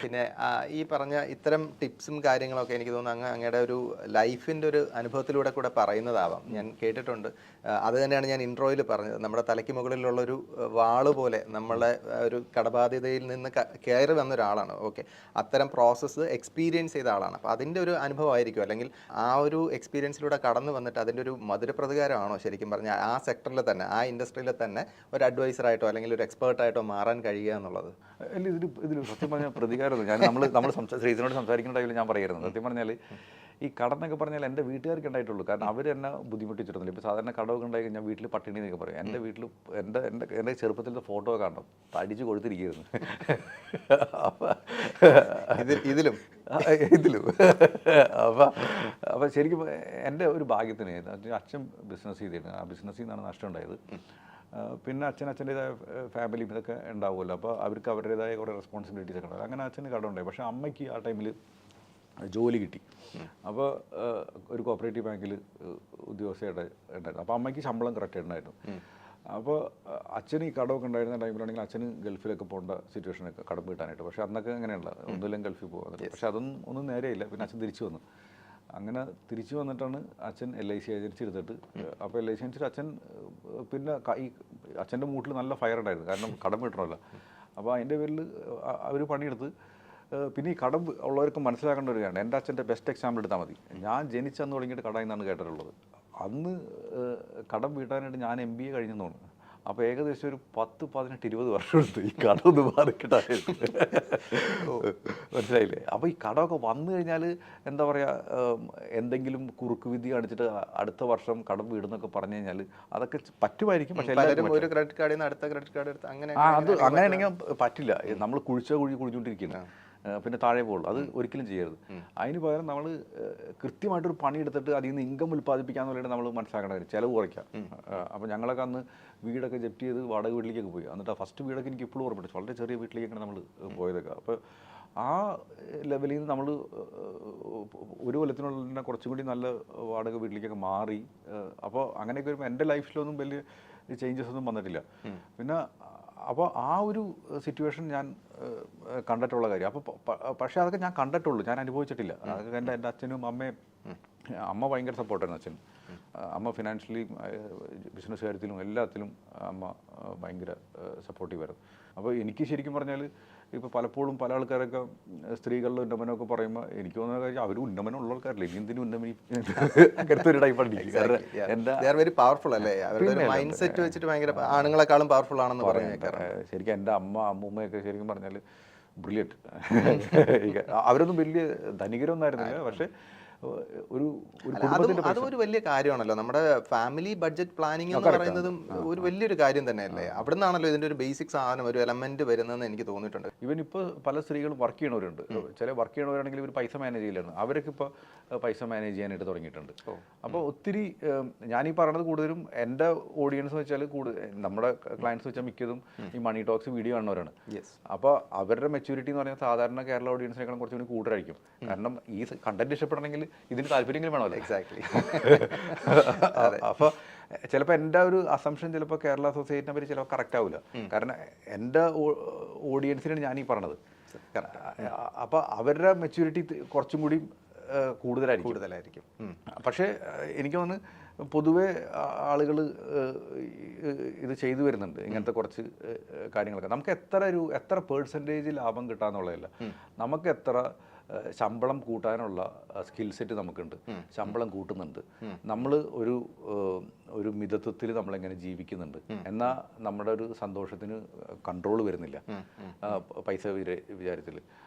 പിന്നെ ഈ പറഞ്ഞ ഇത്തരം ടിപ്സും കാര്യങ്ങളൊക്കെ എനിക്ക് തോന്നുന്നു അങ്ങയുടെ ഒരു ലൈഫിൻ്റെ ഒരു അനുഭവത്തിലൂടെ കൂടെ പറയുന്നതാവാം. ഞാൻ കേട്ടിട്ടുണ്ട്. അത് തന്നെയാണ് ഞാൻ ഇൻട്രോയിൽ പറഞ്ഞത്. നമ്മുടെ തലയ്ക്ക് മുകളിലുള്ളൊരു വാള് പോലെ നമ്മളെ ഒരു കടബാധ്യതയിൽ നിന്ന് കയറി വന്ന ഒരാളാണ്. ഓക്കെ, അത്തരം പ്രോസസ്സ് എക്സ്പീരിയൻസ് ചെയ്ത ആളാണ്. അപ്പോൾ അതിൻ്റെ ഒരു അനുഭവമായിരിക്കും, അല്ലെങ്കിൽ ആ ഒരു എക്സ്പീരിയൻസിലൂടെ കടന്നു വന്നിട്ട് അതിൻ്റെ ഒരു മധുരപ്രതികാരമാണോ ശരിക്കും പറഞ്ഞാൽ ആ സെക്ടറിൽ തന്നെ, ആ ഇൻഡസ്ട്രിയിൽ തന്നെ ഒരു അഡ്വൈസറായിട്ടോ അല്ലെങ്കിൽ ഒരു എക്സ്പേർട്ടായിട്ടോ മാറാൻ കഴിയുക എന്നുള്ളത്? അല്ല, ഇതിൽ സത്യം പറഞ്ഞാൽ പ്രതികാരം നമ്മൾ ശ്രീധരനോട് സംസാരിക്കുന്ന ടൈമിൽ ഞാൻ പറയായിരുന്നു, സത്യം പറഞ്ഞാൽ ഈ കടന്നൊക്കെ പറഞ്ഞാൽ എൻ്റെ വീട്ടുകാർക്ക് ഉണ്ടായിട്ടുള്ളൂ. കാരണം അവർ എന്നെ ബുദ്ധിമുട്ടിച്ചിരുന്നില്ല. ഇപ്പോൾ സാധാരണ കടമൊക്കെ ഉണ്ടായി കഴിഞ്ഞാൽ വീട്ടിൽ പട്ടിണി എന്നൊക്കെ പറയും. എൻ്റെ വീട്ടിൽ എൻ്റെ ചെറുപ്പത്തിലത്തെ ഫോട്ടോ കാണണം, തടിച്ച് കൊടുത്തിരിക്കുന്നു. ഇതിലും അപ്പം ശരിക്കും എൻ്റെ ഒരു ഭാഗ്യത്തിന് അച്ഛൻ ബിസിനസ് ചെയ്തിരുന്നു. ആ ബിസിനസ്സിൽ നിന്നാണ് നഷ്ടം ഉണ്ടായത്. പിന്നെ അച്ഛൻ്റെതായ ഫാമിലി ഇതൊക്കെ ഉണ്ടാവുമല്ലോ. അപ്പോൾ അവർക്ക് അവരുടേതായ കുറേ റെസ്പോൺസിബിലിറ്റീസ് ഒക്കെ ഉണ്ടാവും. അങ്ങനെ അച്ഛന് കടം ഉണ്ടായി. പക്ഷേ അമ്മയ്ക്ക് ആ ടൈമിൽ ജോലി കിട്ടി. അപ്പോൾ ഒരു കോപ്പറേറ്റീവ് ബാങ്കിൽ ഉദ്യോഗസ്ഥയായിട്ട് ഉണ്ടായിരുന്നു. അപ്പോൾ അമ്മയ്ക്ക് ശമ്പളം കറക്റ്റ് ഉണ്ടായിരുന്നു. അപ്പോൾ അച്ഛന് ഈ കടമൊക്കെ ഉണ്ടായിരുന്ന ടൈമിലാണെങ്കിൽ അച്ഛന് ഗൾഫിലൊക്കെ പോകേണ്ട സിറ്റുവേഷനൊക്കെ കടം വീട്ടാനായിട്ട്. പക്ഷേ അന്നൊക്കെ അങ്ങനെയുള്ള ഒന്നുമില്ലെങ്കിൽ ഗൾഫിൽ പോകാൻ. പക്ഷേ ഒന്നും നേരെയില്ല. പിന്നെ അച്ഛൻ തിരിച്ചു വന്നു. അങ്ങനെ തിരിച്ചു വന്നിട്ടാണ് അച്ഛൻ LIC ഏജൻസി എടുത്തിട്ട്. അപ്പോൾ LIC ഏജൻസിയിൽ അച്ഛൻ പിന്നെ ഈ അച്ഛൻ്റെ മൂട്ടിൽ നല്ല ഫയർ ഉണ്ടായിരുന്നു. കാരണം കടം വീട്ടണമല്ല. അപ്പോൾ അതിൻ്റെ പേരിൽ അവർ പണിയെടുത്ത്. പിന്നെ ഈ കടം ഉള്ളവർക്ക് മനസ്സിലാക്കേണ്ട ഒരു കാര്യമാണ്. എൻ്റെ അച്ഛൻ്റെ ബെസ്റ്റ് എക്സാമ്പിൾ എടുത്താൽ മതി. ഞാൻ ജനിച്ചന്ന് തുടങ്ങിയിട്ട് കടയിൽ നിന്നാണ് കേട്ടിട്ടുള്ളത്. അന്ന് കടം വീട്ടാനായിട്ട് ഞാൻ MBA കഴിഞ്ഞെന്ന് തോന്നുന്നു. അപ്പോൾ ഏകദേശം ഒരു 10, 18, 20 വർഷം എടുത്തു ഈ കടം ഒന്ന് മാറിക്കിട്ടായിരുന്നു. മനസ്സിലായില്ലേ? അപ്പോൾ ഈ കടമൊക്കെ വന്നു കഴിഞ്ഞാൽ എന്താ പറയുക, എന്തെങ്കിലും കുറുക്ക് വിധി കാണിച്ചിട്ട് അടുത്ത വർഷം കടം വീടുന്നൊക്കെ പറഞ്ഞു കഴിഞ്ഞാൽ അതൊക്കെ പറ്റുമായിരിക്കും. പക്ഷേ ഒരു ക്രെഡിറ്റ് കാർഡിൽ നിന്ന് അടുത്ത ക്രെഡിറ്റ് കാർഡ് എടുത്ത് അങ്ങനെ അങ്ങനെയാണെങ്കിൽ പറ്റില്ല. നമ്മൾ കുഴിച്ചുകൊണ്ടിരിക്കുന്നു, പിന്നെ താഴെ പോകുള്ളൂ. അത് ഒരിക്കലും ചെയ്യരുത്. അതിന് പകരം നമ്മൾ കൃത്യമായിട്ടൊരു പണിയെടുത്തിട്ട് അതിൽ നിന്ന് ഇൻകം ഉൽപ്പാദിപ്പിക്കാന്ന് പറയുന്നത് നമ്മൾ മനസ്സിലാക്കേണ്ട കാര്യം, ചിലവ് കുറയ്ക്കാം. അപ്പോൾ ഞങ്ങളൊക്കെ അന്ന് വീടൊക്കെ ജപ്റ്റ് ചെയ്ത് വാടക വീട്ടിലേക്കൊക്കെ പോയി. എന്നിട്ട് ഫസ്റ്റ് വീടൊക്കെ എനിക്ക് ഇപ്പോഴും ഓർമ്മയുണ്ട്. വളരെ ചെറിയ വീട്ടിലേക്കാണ് നമ്മൾ പോയതൊക്കെ. അപ്പോൾ ആ ലെവലിൽ നിന്ന് നമ്മൾ ഒരു കൊല്ലത്തിനുള്ളിൽ തന്നെ കുറച്ചും കൂടി നല്ല വാടക വീട്ടിലേക്കൊക്കെ മാറി. അപ്പോൾ അങ്ങനെയൊക്കെ വരുമ്പോൾ എൻ്റെ ലൈഫിലൊന്നും വലിയ ചേഞ്ചസ് ഒന്നും വന്നിട്ടില്ല. പിന്നെ അപ്പോൾ ആ ഒരു സിറ്റുവേഷൻ ഞാൻ കണ്ടിട്ടുള്ള കാര്യം. അപ്പോൾ പക്ഷേ അതൊക്കെ ഞാൻ കണ്ടിട്ടുള്ളൂ, ഞാൻ അനുഭവിച്ചിട്ടില്ല. അതൊക്കെ എൻ്റെ അച്ഛനും അമ്മയും. അമ്മ ഭയങ്കര സപ്പോർട്ടായിരുന്നു അച്ഛൻ. അമ്മ ഫിനാൻഷ്യലി ബിസിനസ് കാര്യത്തിലും എല്ലാത്തിലും അമ്മ ഭയങ്കര സപ്പോർട്ടീവായിരുന്നു. അപ്പോൾ എനിക്ക് ശരിക്കും പറഞ്ഞാൽ ഇപ്പോൾ പലപ്പോഴും പല ആൾക്കാരൊക്കെ സ്ത്രീകളുടെ ഉന്നമനമൊക്കെ പറയുമ്പോൾ എനിക്ക് തോന്നുന്ന കാര്യം അവർ ഉന്നമനമുള്ള ആൾക്കാരല്ലേ, ഇനി എന്തിനും ഉന്നമനി അങ്ങനത്തെ ഒരു ടൈപ്പാണ്. വെരി പവർഫുൾ അല്ലേ, അവരുടെ മൈൻഡ് സെറ്റ് വെച്ചിട്ട് ഭയങ്കര ആണുങ്ങളെക്കാളും പവർഫുൾ ആണെന്ന് പറയാം. ശരിക്കും എൻ്റെ അമ്മൂമ്മയൊക്കെ ശരിക്കും പറഞ്ഞാൽ ബ്രില്യൻറ്റ്. അവരൊന്നും വലിയ ധനികരൊന്നും ആയിരുന്നില്ല. പക്ഷേ അതൊരു വലിയ കാര്യമാണല്ലോ. നമ്മുടെ ഫാമിലി ബഡ്ജറ്റ് പ്ലാനിങ് എന്ന് പറയുന്നതും ഒരു വലിയൊരു കാര്യം തന്നെയല്ലേ. അവിടെ നിന്നാണല്ലോ ഇതിന്റെ ഒരു ബേസിക് സാധനം, ഒരു എലമെന്റ് വരുന്നതെന്ന് എനിക്ക് തോന്നിയിട്ടുണ്ട്. ഇവൻ ഇപ്പോൾ പല സ്ത്രീകളും വർക്ക് ചെയ്യണവരുണ്ട്. ചില വർക്ക് ചെയ്യണവരാണെങ്കിൽ ഇവർ പൈസ മാനേജ് ചെയ്യലാണ്. അവരൊക്കെ ഇപ്പോൾ പൈസ മാനേജ് ചെയ്യാനായിട്ട് തുടങ്ങിയിട്ടുണ്ട്. അപ്പോൾ ഒത്തിരി ഞാനീ പറയണത് കൂടുതലും എൻ്റെ ഓഡിയൻസ് വെച്ചാൽ നമ്മുടെ ക്ലയൻസ് വെച്ചാൽ മിക്കതും ഈ മണി ടോക്സ് വീഡിയോ കാണുന്നവരാണ്. അപ്പോൾ അവരുടെ മെച്യൂരിറ്റി എന്ന് പറഞ്ഞാൽ സാധാരണ കേരള ഓഡിയൻസിനേക്കാളും കുറച്ചുകൂടി കൂടുതലായിരിക്കും. കാരണം ഈ കണ്ടന്റ് ഇഷ്ടപ്പെടണമെങ്കിൽ ഇതിന് താല്പര്യമെങ്കിലും വേണമല്ലോ. എക്സാക്ട്ലി. അപ്പോൾ ചിലപ്പോൾ എൻ്റെ ഒരു അസംഷൻ ചിലപ്പോൾ കേരള സൊസൈറ്റിനെ പറ്റി ചിലപ്പോൾ കറക്റ്റ് ആവില്ല. കാരണം എൻ്റെ ഓഡിയൻസിനാണ് ഞാനീ പറഞ്ഞത്. അപ്പോൾ അവരുടെ മെച്യൂരിറ്റി കുറച്ചും കൂടി കൂടുതലായിരിക്കും. പക്ഷേ എനിക്ക് തോന്നുന്നു പൊതുവെ ആളുകൾ ഇത് ചെയ്തു വരുന്നുണ്ട്, ഇങ്ങനത്തെ കുറച്ച് കാര്യങ്ങളൊക്കെ. നമുക്ക് എത്ര പേഴ്സൻറ്റേജ് ലാഭം കിട്ടാന്നുള്ളതല്ല, നമുക്ക് എത്ര ശമ്പളം കൂട്ടാനുള്ള സ്കിൽ സെറ്റ് നമുക്കുണ്ട്, ശമ്പളം കൂട്ടുന്നുണ്ട്, നമ്മൾ ഒരു മിതത്വത്തിൽ നമ്മളെങ്ങനെ ജീവിക്കുന്നുണ്ട്, എന്നാൽ നമ്മുടെ ഒരു സന്തോഷത്തിന് കൺട്രോൾ വരുന്നില്ല പൈസ വിചാരത്തിൽ.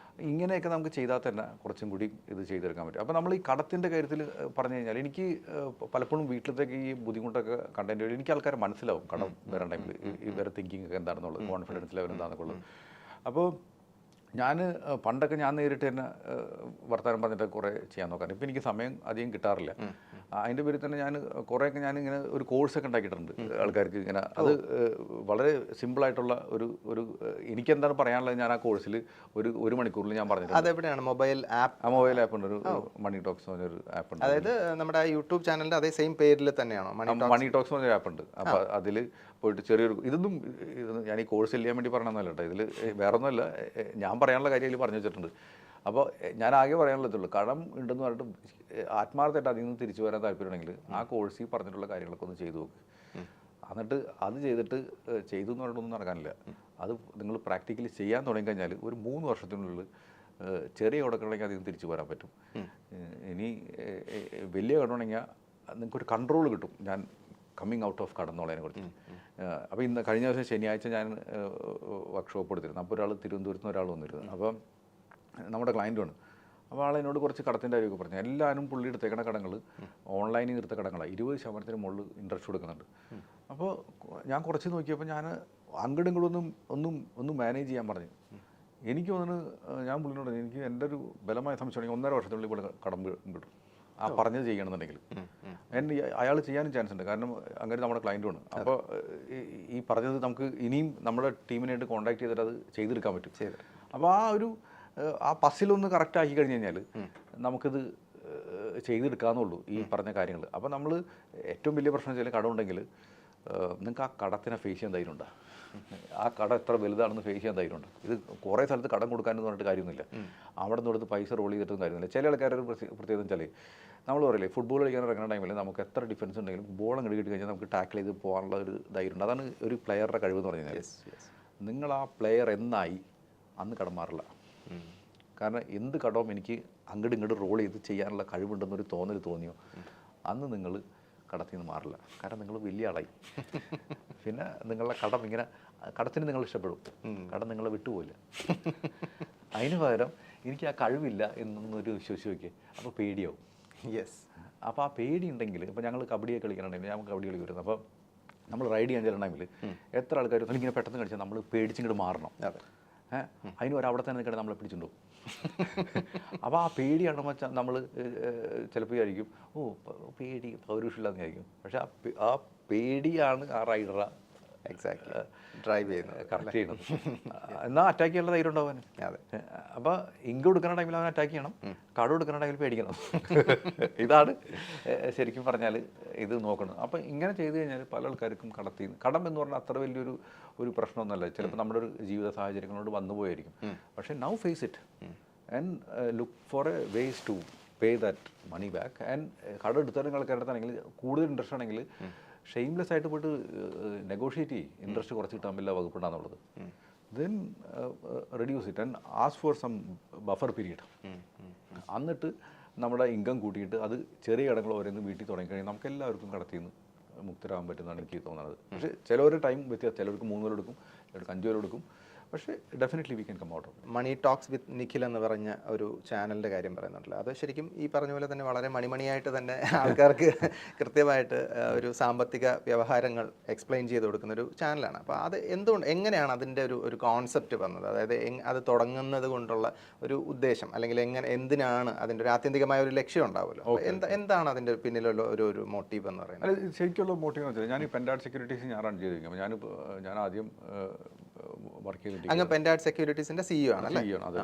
ഇങ്ങനെയൊക്കെ നമുക്ക് ചെയ്താൽ തന്നെ കുറച്ചും കൂടി ഇത് ചെയ്തെടുക്കാൻ പറ്റും. അപ്പോൾ നമ്മൾ ഈ കടത്തിൻ്റെ കാര്യത്തിൽ പറഞ്ഞു കഴിഞ്ഞാൽ എനിക്ക് പലപ്പോഴും വീട്ടിലത്തേക്ക് ഈ ബുദ്ധിമുട്ടൊക്കെ കണ്ടന്റ് വഴി എനിക്ക് ആൾക്കാരെ മനസ്സിലാവും കടം വരാൻ ടൈമിൽ ഇവരെ തിങ്കിങ് ഒക്കെ എന്താണെന്നുള്ളത്, കോൺഫിഡൻസ് ലെവൽ എന്താണെന്നൊക്കെ ഉള്ളത്. അപ്പോൾ പണ്ടൊക്കെ ഞാൻ നേരിട്ട് തന്നെ വർത്തമാനം പറഞ്ഞിട്ട് കുറേ ചെയ്യാൻ നോക്കാം. ഇപ്പം എനിക്ക് സമയം അധികം കിട്ടാറില്ല. അതിൻ്റെ പേരിൽ തന്നെ ഞാൻ കുറേയൊക്കെ ഞാനിങ്ങനെ ഒരു കോഴ്സൊക്കെ ഉണ്ടാക്കിയിട്ടുണ്ട് ആൾക്കാർക്ക് ഇങ്ങനെ. അത് വളരെ സിമ്പിളായിട്ടുള്ള ഒരു എനിക്കെന്താണ് പറയാനുള്ളത് ഞാൻ ആ കോഴ്സിൽ ഒരു മണിക്കൂറിൽ ഞാൻ പറഞ്ഞിട്ടുണ്ട്. അതെവിടെയാണ്? Mobile app? ആ മൊബൈൽ ആപ്പ് ഉണ്ട്, ഒരു മണി ടോക്സ് പറഞ്ഞൊരു ആപ്പ് ഉണ്ട്. അതായത് നമ്മുടെ യൂട്യൂബ് ചാനലിൻ്റെ അതേ സെയിം പേരിൽ തന്നെയാണോ മണി ടോക്സ് പറഞ്ഞൊരു ആപ്പ് ഉണ്ട്. അപ്പോൾ അതിൽ പോയിട്ട് ചെറിയൊരു ഇത് ഞാൻ ഈ കോഴ്സ് ചെയ്യാൻ വേണ്ടി പറയണമെന്നല്ല കേട്ടോ, ഇതിൽ വേറെ ഒന്നുമല്ല, ഞാൻ പറയാനുള്ള കാര്യം ഇതിൽ പറഞ്ഞു വെച്ചിട്ടുണ്ട്. അപ്പോൾ ഞാൻ ആകെ പറയാനുള്ളതുള്ളൂ, കടം ഉണ്ടെന്ന് പറഞ്ഞിട്ട് ആത്മാർത്ഥമായിട്ട് അതിൽ നിന്ന് തിരിച്ചു വരാൻ താല്പര്യമുണ്ടെങ്കിൽ ആ കോഴ്സിൽ പറഞ്ഞിട്ടുള്ള കാര്യങ്ങളൊക്കെ ഒന്ന് ചെയ്തു നോക്ക്. എന്നിട്ട് അത് ചെയ്തിട്ട് ചെയ്തു എന്ന് പറഞ്ഞിട്ടൊന്നും നടക്കാനില്ല. അത് നിങ്ങൾ പ്രാക്ടിക്കലി ചെയ്യാൻ തുടങ്ങിക്കഴിഞ്ഞാൽ ഒരു 3 വർഷത്തിനുള്ളിൽ ചെറിയ കടക്കണമെങ്കിൽ അതിൽ നിന്ന് തിരിച്ചു വരാൻ പറ്റും. ഇനി വലിയ കടമാണെങ്കിൽ നിങ്ങൾക്കൊരു കൺട്രോൾ കിട്ടും. ഞാൻ കമ്മിങ് ഔട്ട് ഓഫ് കടന്നുള്ളതിനെ കുറിച്ച്. അപ്പോൾ ഇന്ന് കഴിഞ്ഞ ദിവസം ശനിയാഴ്ച ഞാൻ വർക്ക്ഷോപ്പ് എടുത്തിരുന്നു. അപ്പോൾ ഒരാൾ തിരുവനന്തപുരത്ത് നിന്ന് ഒരാൾ വന്നിരുന്നു. അപ്പം നമ്മുടെ ക്ലയൻറ്റാണ്. അപ്പോൾ ആളെന്നോട് കുറച്ച് കടത്തിൻ്റെ കാര്യമൊക്കെ പറഞ്ഞു. എല്ലാവരും പുള്ളി എടുത്തേക്കണ കടങ്ങൾ ഓൺലൈനിൽ എടുത്ത കടങ്ങളാണ്. 20% മുകളിൽ ഇൻട്രസ്റ്റ് കൊടുക്കുന്നുണ്ട്. അപ്പോൾ ഞാൻ കുറച്ച് നോക്കിയപ്പോൾ ഞാൻ അങ്ങോട്ടും ഇങ്ങോട്ടും ഒന്നും മാനേജ് ചെയ്യാൻ പറഞ്ഞു. എനിക്ക് തോന്നുന്നു, ഞാൻ പുള്ളിനോട് എനിക്ക് എൻ്റെ ഒരു ബലമായ സംശയമാണെങ്കിൽ 1.5 വർഷത്തിനുള്ളിൽ ഇവിടെ കടം കിട്ടും. ആ പറഞ്ഞത് ചെയ്യണമെന്നുണ്ടെങ്കിൽ അയാൾ ചെയ്യാനും ചാൻസ് ഉണ്ട്. കാരണം അങ്ങനെ നമ്മുടെ ക്ലയൻറ്റുമാണ്. അപ്പോൾ ഈ പറഞ്ഞത് നമുക്ക് ഇനിയും നമ്മുടെ ടീമിനായിട്ട് കോൺടാക്ട് ചെയ്തിട്ട് അത് ചെയ്തെടുക്കാൻ പറ്റും. അപ്പോൾ ആ പസിലൊന്ന് കറക്റ്റ് ആക്കി കഴിഞ്ഞ് കഴിഞ്ഞാൽ നമുക്കിത് ചെയ്തെടുക്കാമെന്നുള്ളൂ ഈ പറഞ്ഞ കാര്യങ്ങൾ. അപ്പോൾ നമ്മൾ ഏറ്റവും വലിയ പ്രശ്നം വെച്ചാൽ കടമുണ്ടെങ്കിൽ നിങ്ങൾക്ക് ആ കടത്തിനെ ഫേസ് ചെയ്യാൻ ധൈര്യമുണ്ടോ? ആ കട എത്ര വലുതാണെന്ന് ഫേസ് ചെയ്യാൻ ധൈര്യമുണ്ട്. ഇത് കുറേ സ്ഥലത്ത് കടം കൊടുക്കാനെന്ന് പറഞ്ഞിട്ട് കാര്യമൊന്നുമില്ല. അവിടെ നിന്ന് കൊടുത്ത് പൈസ റോൾ ചെയ്തിട്ടും കാര്യമൊന്നുമില്ല. ചില ആൾക്കാരുടെ ഒരു പ്രത്യേകത വെച്ചാൽ നമ്മൾ പറയില്ലേ, ഫുട്ബോൾ കളിക്കാൻ ഇറങ്ങുന്ന ടൈമിൽ നമുക്ക് എത്ര ഡിഫൻസ് ഉണ്ടെങ്കിലും ബോൾ അങ്ങോട്ട് കിട്ടി കഴിഞ്ഞാൽ നമുക്ക് ടാക്കിൾ ചെയ്ത് പോകാനുള്ള ഒരു ധൈര്യമുണ്ട്. അതാണ് ഒരു പ്ലെയറുടെ കഴിവ് എന്ന് പറഞ്ഞു കഴിഞ്ഞാൽ. നിങ്ങൾ ആ പ്ലെയർ എന്നായി അന്ന് കടം മാറില്ല. കാരണം എന്ത് കടവും എനിക്ക് അങ്ങോട്ട് ഇങ്ങോട്ട് റോൾ ചെയ്ത് ചെയ്യാനുള്ള കഴിവുണ്ടെന്നൊരു തോന്നിയോ അന്ന് നിങ്ങൾ കടത്തിൽ നിന്ന് മാറില്ല. കാരണം നിങ്ങൾ വലിയ ആളായി. പിന്നെ നിങ്ങളുടെ കടം ഇങ്ങനെ കടത്തിന് നിങ്ങൾ ഇഷ്ടപ്പെടും, കടം നിങ്ങളെ വിട്ടുപോയില്ല. അതിന് പകരം എനിക്ക് ആ കഴിവില്ല എന്നൊരു വിശ്വസിച്ച് നോക്കിയേ, അപ്പോൾ പേടിയാവും. അപ്പോൾ ആ പേടി ഉണ്ടെങ്കിൽ, ഇപ്പോൾ ഞങ്ങൾ കബഡിയൊക്കെ കളിക്കണമെങ്കിൽ ഞാൻ കബഡി കളിക്കുമായിരുന്നു. അപ്പോൾ നമ്മൾ റൈഡ് ചെയ്യാൻ ചെല്ലുന്ന ടൈമിൽ എത്ര ആൾക്കാർ ഇങ്ങനെ പെട്ടെന്ന് കളിച്ചാൽ നമ്മൾ പേടിച്ചിങ്ങോട്ട് മാറണം. അതിന് അവിടെ തന്നെ നിൽക്കണേ നമ്മളെ പിടിച്ചിട്ടുണ്ടാവും. അപ്പോൾ ആ പേടിയാണ് വെച്ചാൽ നമ്മൾ ചിലപ്പോൾ വിചാരിക്കും പേടി പൗരുഷമില്ലാന്ന് വിചാരിക്കും. പക്ഷെ ആ പേടിയാണ് ആ റൈഡറെ ഡ്രൈവ് ചെയ്യുന്നത്, കറക്റ്റ് ചെയ്യുന്നത്. എന്നാൽ അറ്റാക്ക് ചെയ്യാനുള്ള ധൈര്യം ഉണ്ടാവാൻ. അപ്പോൾ ഇങ്ക് കൊടുക്കുന്ന ടൈമിൽ അവൻ അറ്റാക്ക് ചെയ്യണം, കട കൊടുക്കുന്ന ടൈമിൽ പേടിക്കണം. ഇതാണ് ശരിക്കും പറഞ്ഞാൽ ഇത് നോക്കണം. അപ്പോൾ ഇങ്ങനെ ചെയ്ത് കഴിഞ്ഞാൽ പല ആൾക്കാർക്കും കടം എന്ന് പറഞ്ഞാൽ അത്ര വലിയൊരു പ്രശ്നമൊന്നുമല്ല. ചിലപ്പോൾ നമ്മുടെ ഒരു ജീവിത സാഹചര്യങ്ങളോട് വന്നു പോയായിരിക്കും. പക്ഷേ now face it and look for a ways to pay that money back. And കടം എടുത്താലും ആൾക്കാരുടെ കൂടുതൽ ഇൻട്രസ്റ്റ് ആണെങ്കിൽ ഷെയിംലെസ് ആയിട്ട് പോയിട്ട് നെഗോഷിയേറ്റ് ചെയ്യും. ഇൻട്രസ്റ്റ് കുറച്ച് കിട്ടാൻ പറ്റില്ല വകുപ്പുണ്ടാകുന്നുള്ളത്. Then reduce it and ask for some buffer period. എന്നിട്ട് നമ്മുടെ ഇൻകം കൂട്ടിയിട്ട് അത് ചെറിയ കടങ്ങൾ ഓരോന്ന് വീട്ടിൽ തുടങ്ങിക്കഴിഞ്ഞാൽ നമുക്ക് എല്ലാവർക്കും കടത്തിൽ നിന്ന് മുക്തരാകാൻ പറ്റുന്നതാണ് എനിക്ക് തോന്നുന്നത്. പക്ഷേ ചിലവരുടെ ടൈം വ്യത്യാസം, ചിലർക്ക് 3 കൊല്ലം എടുക്കും, ചിലർക്ക് 5 കൊല്ലം എടുക്കും. പക്ഷേ definitely we can come out of. Money talks with Nikhil എന്ന് പറഞ്ഞ ഒരു ചാനലിൻ്റെ കാര്യം പറയുന്നുണ്ടല്ലോ. അത് ശരിക്കും ഈ പറഞ്ഞ പോലെ തന്നെ വളരെ മണിമണിയായിട്ട് തന്നെ ആൾക്കാർക്ക് കൃത്യമായിട്ട് ഒരു സാമ്പത്തിക വ്യവഹാരങ്ങൾ എക്സ്പ്ലെയിൻ ചെയ്ത് കൊടുക്കുന്ന ഒരു ചാനലാണ്. അപ്പോൾ അത് എങ്ങനെയാണ് അതിൻ്റെ ഒരു കോൺസെപ്റ്റ് വന്നത്? അതായത് അത് തുടങ്ങുന്നത് കൊണ്ടുള്ള ഒരു ഉദ്ദേശം, അല്ലെങ്കിൽ എന്തിനാണ് അതിൻ്റെ ഒരു ആത്യന്തികമായ ഒരു ലക്ഷ്യം ഉണ്ടാവുമല്ലോ. എന്താണ് അതിൻ്റെ പിന്നിലുള്ള ഒരു മോട്ടീവ് എന്ന് പറയുന്നത്? ശരിക്കുള്ള മോട്ടീവ് എന്ന് വെച്ചാൽ ഞാൻ ഈ പെൻഡാഡ് സെക്യൂരിറ്റീസ് ഞാൻ റൺ ചെയ്തിരിക്കും. അപ്പോൾ ഞാൻ ആദ്യം വർക്ക് ചെയ്തിട്ട് അങ്ങ് പെൻഡാഡ് സെക്യൂരിറ്റീസിൻ്റെ CEO ആണ്. അത്